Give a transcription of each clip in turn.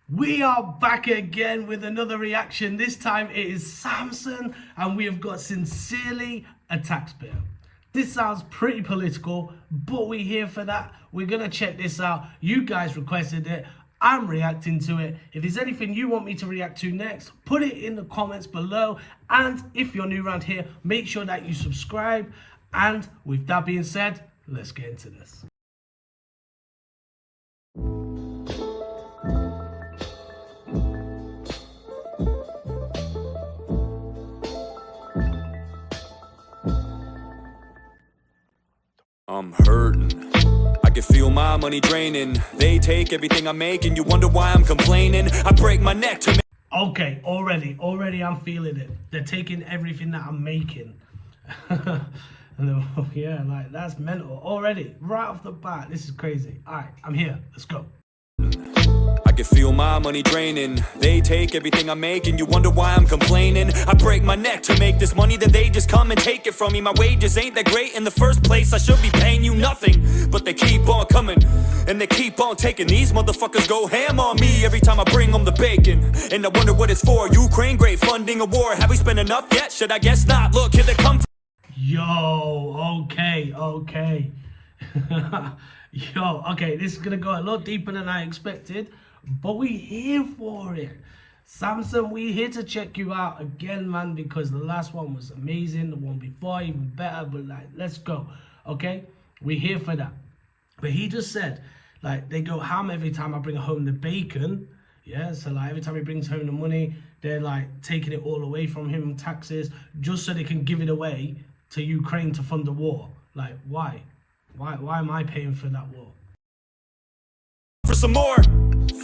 We are back again with another reaction. This time it is Samson, and we have got Sincerely a Taxpayer. This sounds pretty political, but we're here for that. We're going to check this out. You guys requested it. I'm reacting to it. If there's anything you want me to react to next, put it in the comments below. And if you're new around here, make sure that you subscribe. And with that being said, let's get into this. I'm hurting, I can feel my money draining. They take everything I make and you wonder why I'm complaining. I break my neck to Okay, already I'm feeling it. They're taking everything that I'm making. And then, yeah, like that's mental already, right off the bat. This is crazy. All right, I'm here, let's go. I can feel my money draining. They take everything I make and you wonder why I'm complaining. I break my neck to make this money, then they just come and take it from me. My wages ain't that great in the first place. I should be paying you nothing, but they keep on coming and they keep on taking. These motherfuckers go ham on me every time I bring them the bacon. And I wonder what it's for. Ukraine, great, funding a war. Have we spent enough yet? Should I guess not? Look, here they come. Yo, okay. Yo, okay, this is gonna go a lot deeper than I expected, but we here for it. Samson, we here to check you out again, man, because the last one was amazing, the one before even better, but like, let's go, okay? We're here for that. But he just said, like, they go ham every time I bring home the bacon, yeah? So like every time he brings home the money, they're like taking it all away from him, taxes, just so they can give it away to Ukraine to fund the war. Like, why? Why am I paying for that war? For some more.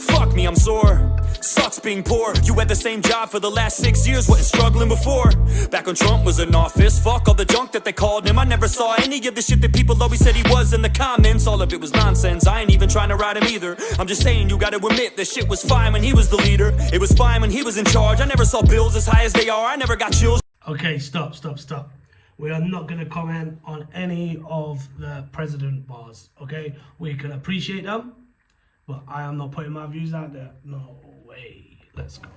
Fuck me, I'm sore. Sucks being poor. You had the same job for the last 6 years, wasn't struggling before. Back when Trump was in office, fuck all the junk that they called him. I never saw any of the shit that people always said he was in the comments. All of it was nonsense, I ain't even trying to ride him either. I'm just saying you gotta admit that shit was fine when he was the leader. It was fine when he was in charge. I never saw bills as high as they are. I never got chills. Okay, stop. We are not going to comment on any of the president bars, okay? We can appreciate them, but I am not putting my views out there. No way. Let's go.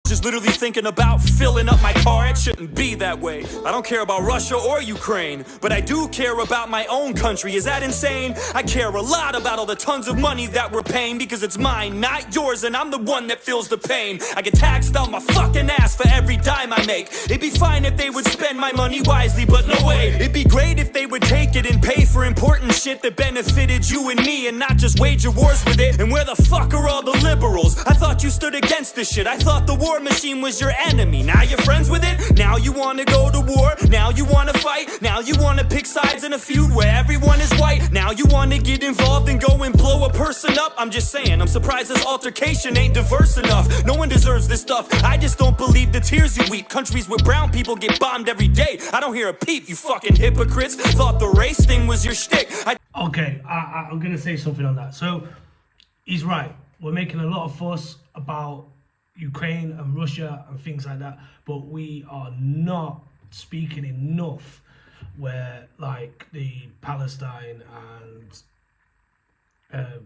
Just literally thinking about filling up my car. It shouldn't be that way. I don't care about Russia or Ukraine, but I do care about my own country. Is that insane? I care a lot about all the tons of money that we're paying, because it's mine, not yours, and I'm the one that feels the pain. I get taxed on my fucking ass for every dime I make. It'd be fine if they would spend my money wisely, but no way. It'd be great if they would take it and pay for important shit that benefited you and me, and not just wage wars with it. And where the fuck are all the liberals? I thought you stood against this shit. I thought the war machine was your enemy. Now you're friends with it? Now you want to go to war? Now you want to fight? Now you want to pick sides in a feud where everyone is white? Now you want to get involved and go and blow a person up? I'm just saying, I'm surprised this altercation ain't diverse enough. No one deserves this stuff. I just don't believe the tears you weep. Countries where brown people get bombed every day. I don't hear a peep, you fucking hypocrites. Thought the race thing was your shtick. Okay, I'm gonna say something on that. So he's right. We're making a lot of fuss about Ukraine and Russia and things like that, but we are not speaking enough where like the Palestine and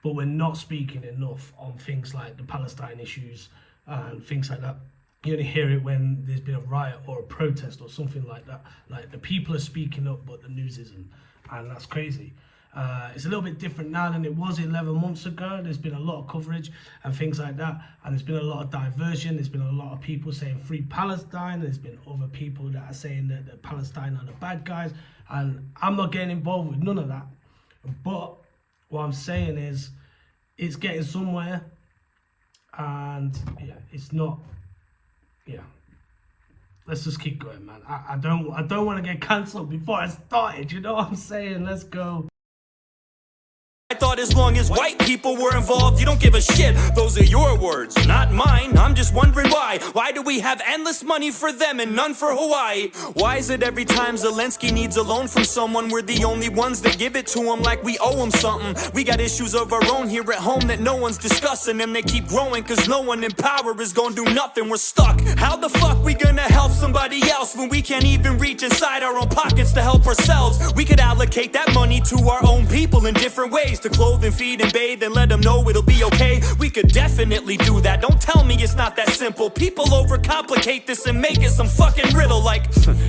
but we're not speaking enough on things like the Palestine issues and things like that. You only hear it when there's been a riot or a protest or something like that. Like the people are speaking up, but the news isn't, and that's crazy. It's a little bit different now than it was 11 months ago. There's been a lot of coverage and things like that, and there's been a lot of diversion. There's been a lot of people saying free Palestine. There's been other people that are saying that the Palestine are the bad guys, and I'm not getting involved with none of that. But what I'm saying is it's getting somewhere, and yeah, it's not, yeah. Let's just keep going, man. I don't want to get cancelled before I started, you know what I'm saying? Let's go. I thought as long as white people were involved, you don't give a shit. Those are your words, not mine. I'm just wondering why. Why do we have endless money for them and none for Hawaii? Why is it every time Zelensky needs a loan from someone, we're the only ones that give it to him like we owe him something? We got issues of our own here at home that no one's discussing, and they keep growing cause no one in power is gonna do nothing. We're stuck. How the fuck we gonna help somebody else when we can't even reach inside our own pockets to help ourselves? We could allocate that money to our own people in different ways to close clothe and feed and bathe and let them know it'll be okay. We could definitely do that. Don't tell me it's not that simple. People overcomplicate this and make it some fucking riddle like,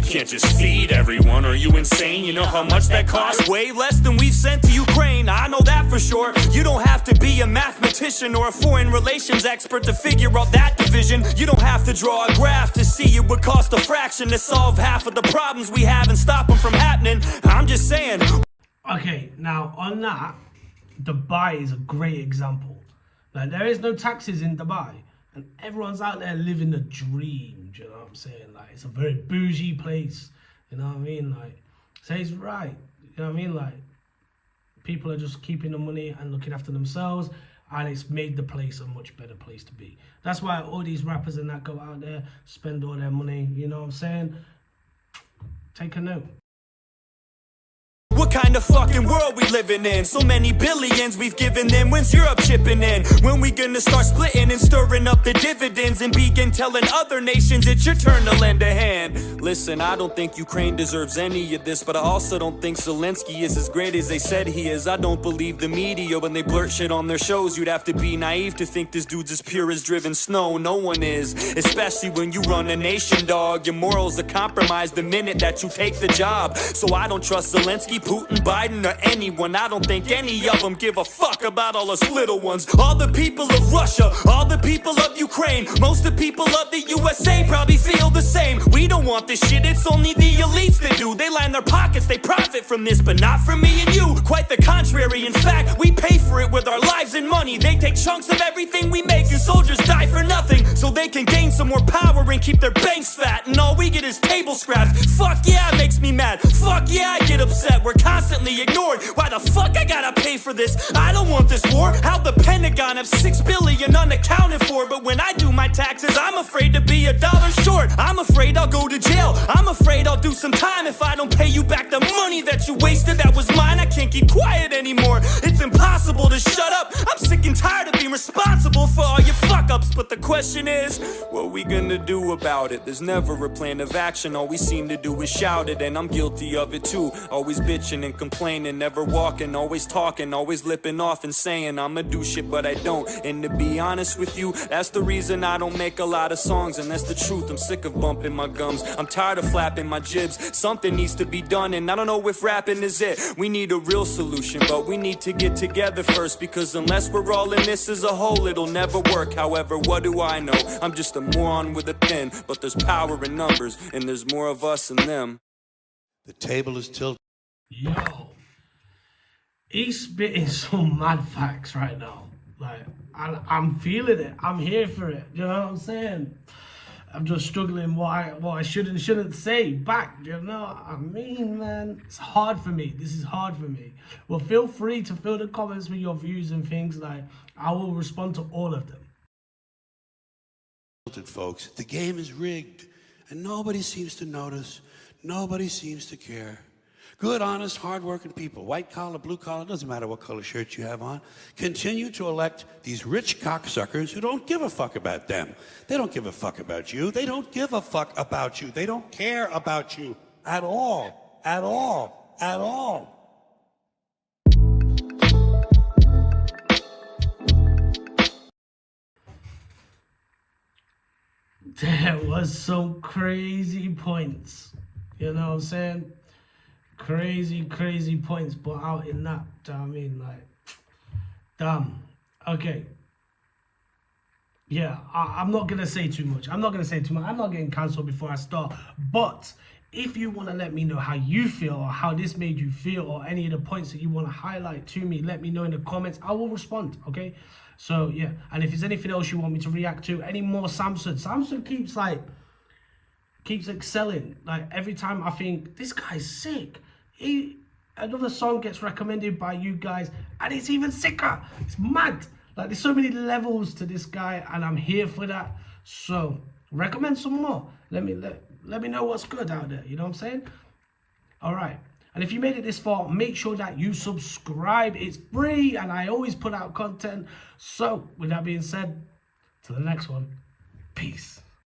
can't just feed everyone, are you insane? You know how much that costs? Way less than we've sent to Ukraine, I know that for sure. You don't have to be a mathematician or a foreign relations expert to figure out that division. You don't have to draw a graph to see it would cost a fraction to solve half of the problems we have and stop them from happening. I'm just saying. Okay, now on that, Dubai is a great example. Like, there is no taxes in Dubai, and everyone's out there living the dream. Do you know what I'm saying? Like, it's a very bougie place. You know what I mean? Like, so he's right. You know what I mean? Like, people are just keeping the money and looking after themselves, and it's made the place a much better place to be. That's why all these rappers and that go out there, spend all their money. You know what I'm saying? Take a note. What kind of fucking world we living in? So many billions we've given them. When's Europe chipping in? When we gonna start splitting and stirring up the dividends and begin telling other nations it's your turn to lend a hand? Listen, I don't think Ukraine deserves any of this, but I also don't think Zelensky is as great as they said he is. I don't believe the media when they blurt shit on their shows. You'd have to be naive to think this dude's as pure as driven snow. No one is, especially when you run a nation, dog. Your morals are compromised the minute that you take the job. So I don't trust Zelensky, Putin, Biden, or anyone. I don't think any of them give a fuck about all us little ones. All the people of Russia, all the people of Ukraine, most of the people of the USA probably feel the same. We don't want this shit, it's only the elites that do. They line their pockets, they profit from this, but not from me and you. Quite the contrary, in fact, we pay for it with our lives and money. They take chunks of everything we make, and soldiers die for nothing, so they can gain some more power and keep their banks fat. And all we get is table scraps. Fuck yeah, it makes me mad. Fuck yeah, I get upset. We're constantly ignored. Why the fuck I gotta pay for this? I don't want this war. How the Pentagon have 6 billion unaccounted for, but when I do my taxes, I'm afraid to be $1 short. I'm afraid I'll go to jail. I'm afraid I'll do some time if I don't pay you back the money that you wasted. That was mine. I can't keep quiet anymore. It's impossible to shut up. I'm sick and tired of being responsible for all your fuck ups. But the question is, what we gonna do about it? There's never a plan of action. All we seem to do is shout it, and I'm guilty of it too. Always bitching and complaining, never walking, always talking, always lipping off and saying I'ma do shit, but I don't. And to be honest with you, that's the reason I don't make a lot of songs, and that's the truth. I'm sick of bumping my gums. I'm tired of flapping my jibs. Something needs to be done, and I don't know if rapping is it. We need a real solution, but we need to get together first, because unless we're all in this as a whole, it'll never work. However, what do I know? I'm just a moron with a pen, but there's power in numbers, and there's more of us than them. The table is tilted. Yo, he's spitting some mad facts right now. Like, I'm feeling it. I'm here for it. You know what I'm saying? I'm just struggling what I should and shouldn't say back. You know what I mean, man? It's hard for me. This is hard for me. Well, feel free to fill the comments with your views and things. Like, I will respond to all of them. Folks, the game is rigged, and nobody seems to notice. Nobody seems to care. Good, honest, hard-working people, white collar, blue collar, doesn't matter what color shirt you have on, continue to elect these rich cocksuckers who don't give a fuck about them. They don't give a fuck about you. They don't give a fuck about you. They don't care about you at all, at all, at all. There was some crazy points. You know what I'm saying? Crazy points put out in that. Do you know what I mean? Like, damn. Okay. Yeah, I'm not going to say too much. I'm not getting cancelled before I start. But if you want to let me know how you feel, or how this made you feel, or any of the points that you want to highlight to me, let me know in the comments. I will respond, okay? So, yeah. And if there's anything else you want me to react to, any more Samson. Samson keeps excelling. Like, every time I think, this guy's sick. Another song gets recommended by you guys, and it's even sicker. It's mad. Like, there's so many levels to this guy, and I'm here for that. So recommend some more. Let me know what's good out there. You know what I'm saying? All right. And if you made it this far, make sure that you subscribe. It's free, and I always put out content. So with that being said, to the next one, peace.